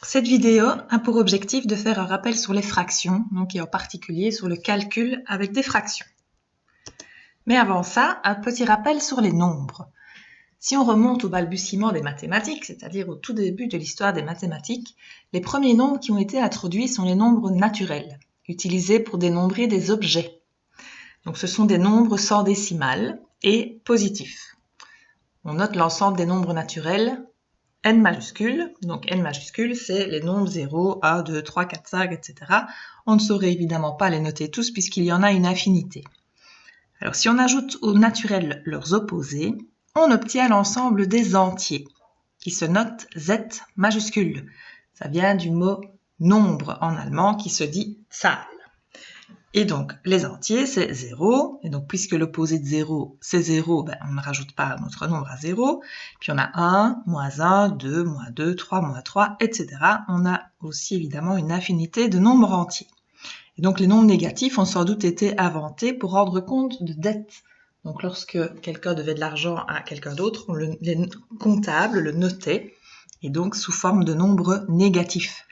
Cette vidéo a pour objectif de faire un rappel sur les fractions, donc et en particulier sur le calcul avec des fractions. Mais avant ça, un petit rappel sur les nombres. Si on remonte au balbutiement des mathématiques, c'est-à-dire au tout début de l'histoire des mathématiques, les premiers nombres qui ont été introduits sont les nombres naturels, utilisés pour dénombrer des objets. Donc ce sont des nombres sans décimales et positifs. On note l'ensemble des nombres naturels n majuscule, donc n majuscule, c'est les nombres 0, 1, 2, 3, 4, 5, etc. On ne saurait évidemment pas les noter tous puisqu'il y en a une infinité. Alors si on ajoute aux naturels leurs opposés, on obtient l'ensemble des entiers, qui se note z majuscule. Ça vient du mot nombre en allemand qui se dit Zahl. Et donc, les entiers, c'est 0. Et donc, puisque l'opposé de 0, c'est 0, on ne rajoute pas notre nombre à 0. Puis, on a 1, moins 1, 2, moins 2, 3, moins 3, etc. On a aussi, évidemment, une infinité de nombres entiers. Et donc, les nombres négatifs ont sans doute été inventés pour rendre compte de dettes. Donc, lorsque quelqu'un devait de l'argent à quelqu'un d'autre, les comptables le notaient, et donc sous forme de nombres négatifs.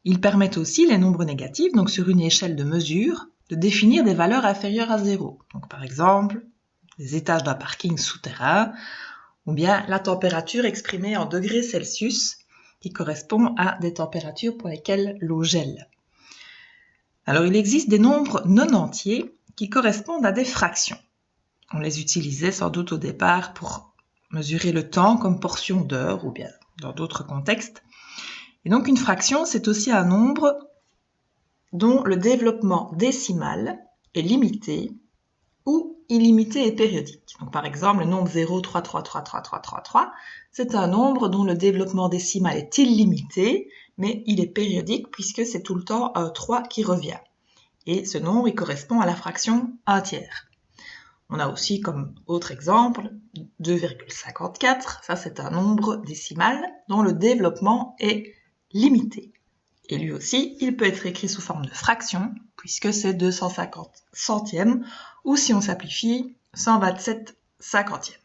Ils permettent aussi, les nombres négatifs, donc sur une échelle de mesure, de définir des valeurs inférieures à 0. Donc, par exemple, les étages d'un parking souterrain, ou bien la température exprimée en degrés Celsius, qui correspond à des températures pour lesquelles l'eau gèle. Alors, il existe des nombres non entiers qui correspondent à des fractions. On les utilisait sans doute au départ pour mesurer le temps comme portion d'heure, ou bien dans d'autres contextes. Et donc, une fraction, c'est aussi un nombre dont le développement décimal est limité ou illimité et périodique. Donc, par exemple, le nombre 0, 3, 3, 3, 3, 3, 3, 3, c'est un nombre dont le développement décimal est illimité, mais il est périodique puisque c'est tout le temps un 3 qui revient. Et ce nombre, il correspond à la fraction 1 tiers. On a aussi comme autre exemple 2,54, ça c'est un nombre décimal dont le développement est limité. Et lui aussi, il peut être écrit sous forme de fraction, puisque c'est 250 centièmes, ou si on simplifie, 127 cinquantièmes.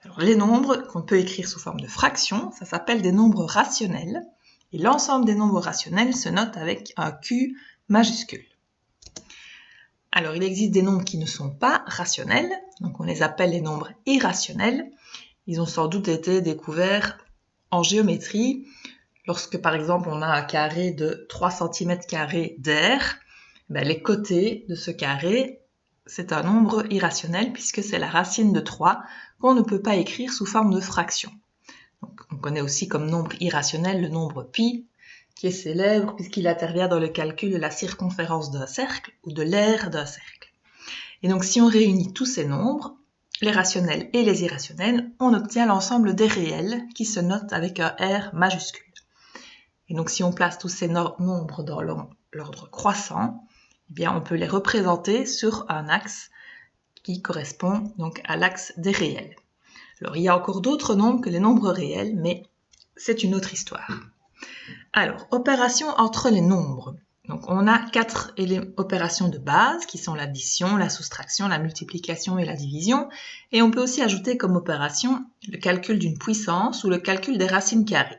Alors, les nombres qu'on peut écrire sous forme de fraction, ça s'appelle des nombres rationnels, et l'ensemble des nombres rationnels se note avec un Q majuscule. Alors, il existe des nombres qui ne sont pas rationnels, donc on les appelle les nombres irrationnels. Ils ont sans doute été découverts en géométrie, lorsque, par exemple, on a un carré de 3 cm² d'air, les côtés de ce carré, c'est un nombre irrationnel puisque c'est la racine de 3 qu'on ne peut pas écrire sous forme de fraction. Donc, on connaît aussi comme nombre irrationnel le nombre pi, qui est célèbre puisqu'il intervient dans le calcul de la circonférence d'un cercle ou de l'aire d'un cercle. Et donc, si on réunit tous ces nombres, les rationnels et les irrationnels, on obtient l'ensemble des réels qui se notent avec un R majuscule. Et donc, si on place tous ces nombres dans l'ordre croissant, eh bien, on peut les représenter sur un axe qui correspond donc à l'axe des réels. Alors, il y a encore d'autres nombres que les nombres réels, mais c'est une autre histoire. Alors, opérations entre les nombres. Donc, on a 4 opérations de base qui sont l'addition, la soustraction, la multiplication et la division. Et on peut aussi ajouter comme opération le calcul d'une puissance ou le calcul des racines carrées.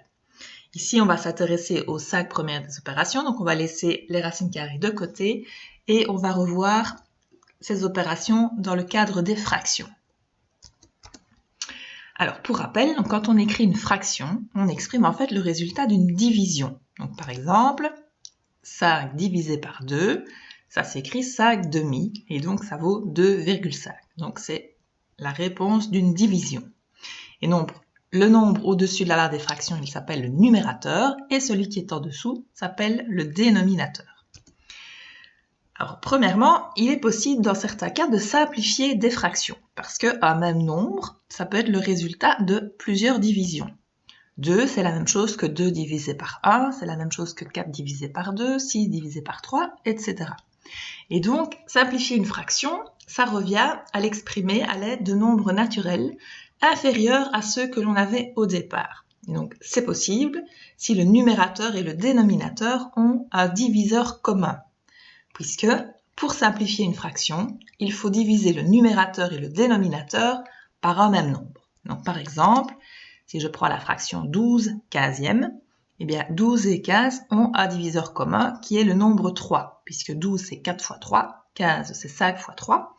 Ici, on va s'intéresser aux 5 premières des opérations, donc on va laisser les racines carrées de côté et on va revoir ces opérations dans le cadre des fractions. Alors, pour rappel, donc, quand on écrit une fraction, on exprime en fait le résultat d'une division. Donc, par exemple, 5 divisé par 2, ça s'écrit 5 demi, et donc ça vaut 2,5. Donc, c'est la réponse d'une division. Et le nombre au-dessus de la barre des fractions, il s'appelle le numérateur, et celui qui est en dessous s'appelle le dénominateur. Alors, premièrement, il est possible dans certains cas de simplifier des fractions, parce qu'un même nombre, ça peut être le résultat de plusieurs divisions. 2, c'est la même chose que 2 divisé par 1, c'est la même chose que 4 divisé par 2, 6 divisé par 3, etc. Et donc, simplifier une fraction, ça revient à l'exprimer à l'aide de nombres naturels inférieurs à ceux que l'on avait au départ. Et donc, c'est possible si le numérateur et le dénominateur ont un diviseur commun, puisque pour simplifier une fraction, il faut diviser le numérateur et le dénominateur par un même nombre. Donc, par exemple, si je prends la fraction 12 quinzièmes, Eh bien, 12 et 15 ont un diviseur commun qui est le nombre 3, puisque 12 c'est 4 fois 3, 15 c'est 5 fois 3.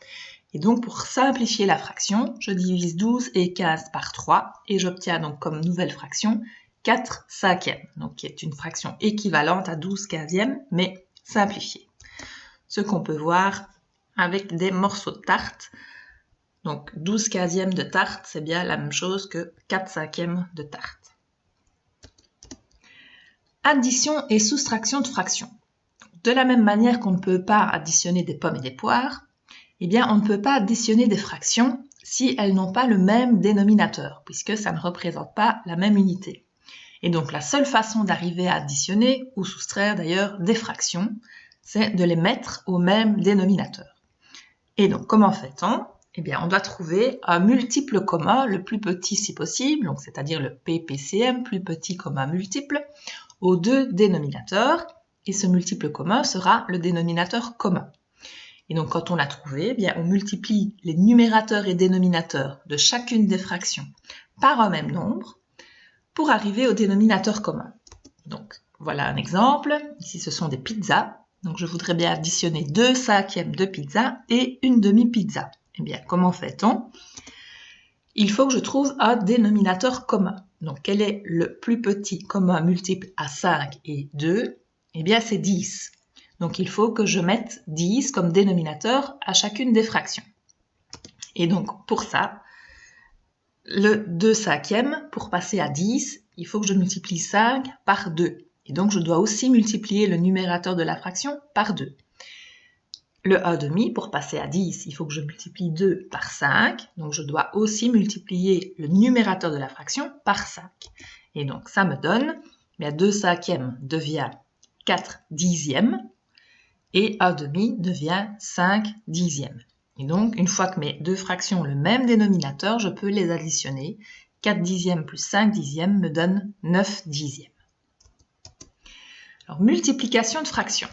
Et donc, pour simplifier la fraction, je divise 12 et 15 par 3 et j'obtiens donc comme nouvelle fraction 4 cinquièmes, donc qui est une fraction équivalente à 12 quinzièmes, mais simplifiée. Ce qu'on peut voir avec des morceaux de tarte. Donc 12 quinzièmes de tarte, c'est bien la même chose que 4 cinquièmes de tarte. Addition et soustraction de fractions. De la même manière qu'on ne peut pas additionner des pommes et des poires, eh bien on ne peut pas additionner des fractions si elles n'ont pas le même dénominateur, puisque ça ne représente pas la même unité. Et donc la seule façon d'arriver à additionner, ou soustraire d'ailleurs, des fractions, c'est de les mettre au même dénominateur. Et donc comment fait-on ? Eh bien on doit trouver un multiple commun, le plus petit si possible, donc c'est-à-dire le PPCM, plus petit commun multiple, aux deux dénominateurs, et ce multiple commun sera le dénominateur commun. Et donc quand on l'a trouvé, eh bien, on multiplie les numérateurs et dénominateurs de chacune des fractions par un même nombre pour arriver au dénominateur commun. Donc voilà un exemple, ici ce sont des pizzas, donc je voudrais bien additionner 2 cinquièmes de pizza et une demi-pizza. Eh bien comment fait-on ? Il faut que je trouve un dénominateur commun. Donc quel est le plus petit commun multiple à 5 et 2 ? Eh bien c'est 10. Donc il faut que je mette 10 comme dénominateur à chacune des fractions. Et donc pour ça, le 2 cinquièmes, pour passer à 10, il faut que je multiplie 5 par 2. Et donc je dois aussi multiplier le numérateur de la fraction par 2. Le 1 demi, pour passer à 10, il faut que je multiplie 2 par 5. Donc je dois aussi multiplier le numérateur de la fraction par 5. Et donc ça me donne, 2 cinquièmes devient 4 dixièmes. Et 1 demi devient 5 dixièmes. Et donc, une fois que mes deux fractions ont le même dénominateur, je peux les additionner. 4 dixièmes plus 5 dixièmes me donne 9 dixièmes. Alors, multiplication de fractions.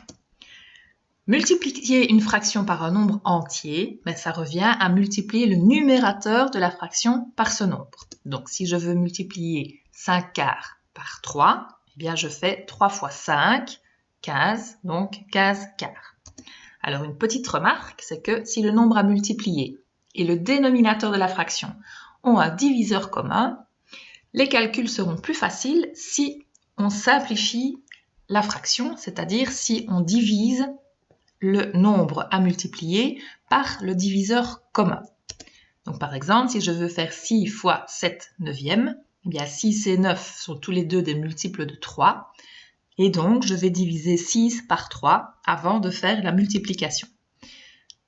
Multiplier une fraction par un nombre entier, ça revient à multiplier le numérateur de la fraction par ce nombre. Donc, si je veux multiplier 5 quarts par 3, eh bien, je fais 3 fois 5, 15, donc 15 quarts. Alors une petite remarque, c'est que si le nombre à multiplier et le dénominateur de la fraction ont un diviseur commun, les calculs seront plus faciles si on simplifie la fraction, c'est-à-dire si on divise le nombre à multiplier par le diviseur commun. Donc par exemple, si je veux faire 6 fois 7 neuvièmes, eh bien 6 et 9 sont tous les deux des multiples de 3. Et donc, je vais diviser 6 par 3 avant de faire la multiplication.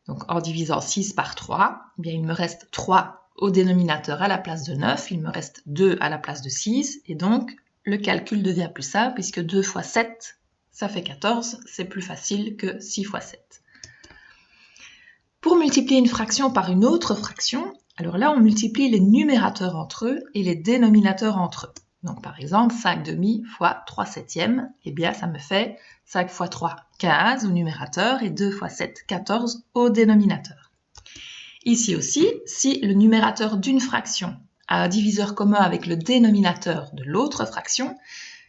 Donc, en divisant 6 par 3, eh bien, il me reste 3 au dénominateur à la place de 9, il me reste 2 à la place de 6, et donc, le calcul devient plus simple, puisque 2 fois 7, ça fait 14, c'est plus facile que 6 fois 7. Pour multiplier une fraction par une autre fraction, alors là, on multiplie les numérateurs entre eux et les dénominateurs entre eux. Donc par exemple, 5 demi fois 3 septièmes, eh bien ça me fait 5 fois 3, 15 au numérateur et 2 fois 7, 14 au dénominateur. Ici aussi, si le numérateur d'une fraction a un diviseur commun avec le dénominateur de l'autre fraction,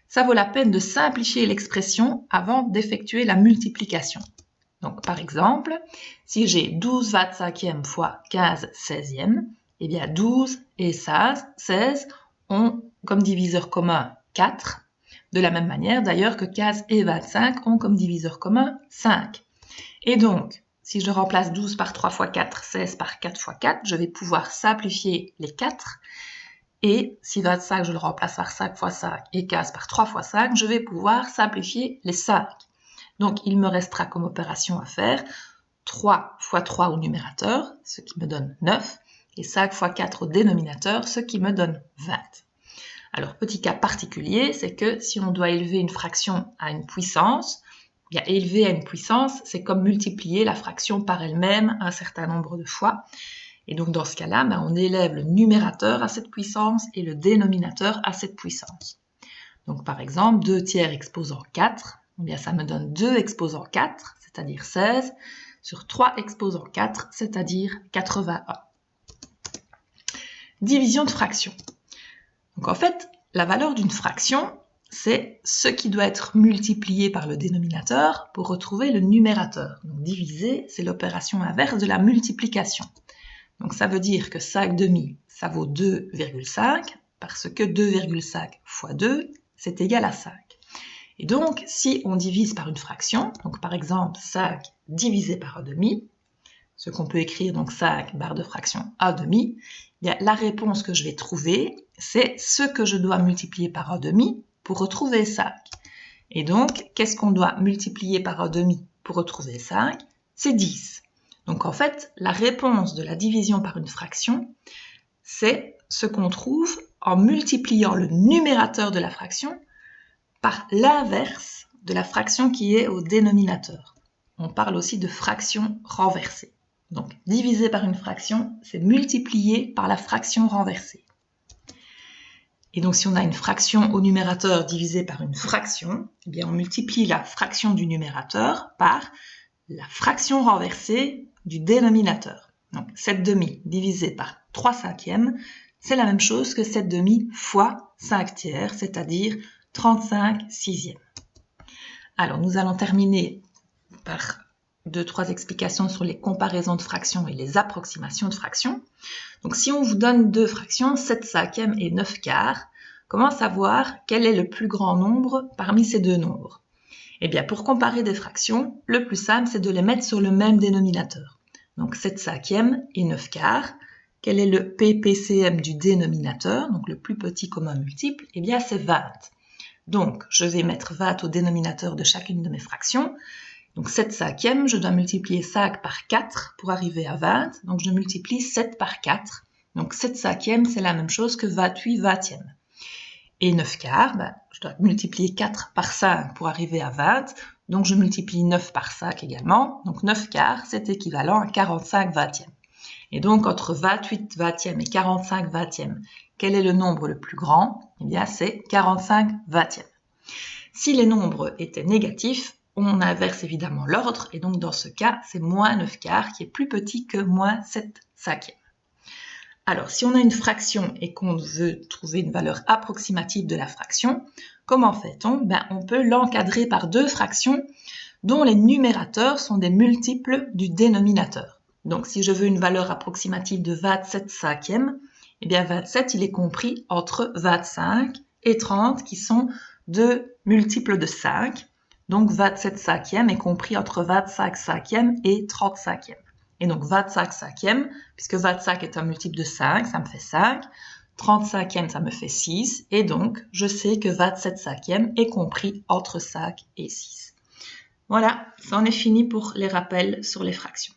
ça vaut la peine de simplifier l'expression avant d'effectuer la multiplication. Donc par exemple, si j'ai 12 25e fois 15 16e, eh bien 12 et 16 ont comme diviseur commun 4, de la même manière d'ailleurs que 15 et 25 ont comme diviseur commun 5. Et donc, si je remplace 12 par 3 fois 4, 16 par 4 fois 4, je vais pouvoir simplifier les 4. Et si 25, je le remplace par 5 fois 5 et 15 par 3 fois 5, je vais pouvoir simplifier les 5. Donc, il me restera comme opération à faire 3 fois 3 au numérateur, ce qui me donne 9, et 5 fois 4 au dénominateur, ce qui me donne 20. Alors, petit cas particulier, c'est que si on doit élever une fraction à une puissance, bien, élever à une puissance, c'est comme multiplier la fraction par elle-même un certain nombre de fois. Et donc, dans ce cas-là, on élève le numérateur à cette puissance et le dénominateur à cette puissance. Donc, par exemple, 2 tiers exposant 4, eh bien, ça me donne 2 exposant 4, c'est-à-dire 16, sur 3 exposant 4, c'est-à-dire 81. Division de fraction. Donc en fait, la valeur d'une fraction, c'est ce qui doit être multiplié par le dénominateur pour retrouver le numérateur. Donc diviser, c'est l'opération inverse de la multiplication. Donc ça veut dire que 5 demi, ça vaut 2,5, parce que 2,5 fois 2, c'est égal à 5. Et donc, si on divise par une fraction, donc par exemple 5 divisé par 1 demi, ce qu'on peut écrire, donc 5 barre de fraction 1 demi, la réponse que je vais trouver, c'est ce que je dois multiplier par 1 demi pour retrouver 5. Et donc, qu'est-ce qu'on doit multiplier par 1 demi pour retrouver 5? C'est 10. Donc en fait, la réponse de la division par une fraction, c'est ce qu'on trouve en multipliant le numérateur de la fraction par l'inverse de la fraction qui est au dénominateur. On parle aussi de fraction renversée. Donc, diviser par une fraction, c'est multiplier par la fraction renversée. Et donc, si on a une fraction au numérateur divisée par une fraction, eh bien, on multiplie la fraction du numérateur par la fraction renversée du dénominateur. Donc, 7 demi divisé par 3 cinquièmes, c'est la même chose que 7 demi fois 5 tiers, c'est-à-dire 35 sixièmes. Alors, nous allons terminer par 2-3 explications sur les comparaisons de fractions et les approximations de fractions. Donc, si on vous donne deux fractions, 7 cinquièmes et 9 quarts, comment savoir quel est le plus grand nombre parmi ces deux nombres? Eh bien, pour comparer des fractions, le plus simple, c'est de les mettre sur le même dénominateur. Donc, 7 cinquièmes et 9 quarts. Quel est le PPCM du dénominateur, donc le plus petit commun multiple? Eh bien, c'est 20. Donc, je vais mettre 20 au dénominateur de chacune de mes fractions. Donc, 7 cinquièmes, je dois multiplier 5 par 4 pour arriver à 20. Donc, je multiplie 7 par 4. Donc, 7 cinquièmes, c'est la même chose que 28 vingtièmes. Et 9 quarts, je dois multiplier 4 par 5 pour arriver à 20. Donc, je multiplie 9 par 5 également. Donc, 9 quarts, c'est équivalent à 45 vingtièmes. Et donc, entre 28 vingtièmes et 45 vingtièmes, quel est le nombre le plus grand? Eh bien, c'est 45 vingtièmes. Si les nombres étaient négatifs, on inverse évidemment l'ordre. Et donc, dans ce cas, c'est moins 9 quarts qui est plus petit que moins 7 cinquièmes. Alors, si on a une fraction et qu'on veut trouver une valeur approximative de la fraction, comment fait-on? On peut l'encadrer par deux fractions dont les numérateurs sont des multiples du dénominateur. Donc, si je veux une valeur approximative de 27 cinquièmes, eh bien 27, il est compris entre 25 et 30 qui sont deux multiples de 5. Donc, 27 cinquièmes est compris entre 25 cinquièmes et 30 cinquièmes. Et donc, 25 cinquièmes, puisque 25 est un multiple de 5, ça me fait 5. 30 cinquièmes, ça me fait 6. Et donc, je sais que 27 cinquièmes est compris entre 5 et 6. Voilà, ça en est fini pour les rappels sur les fractions.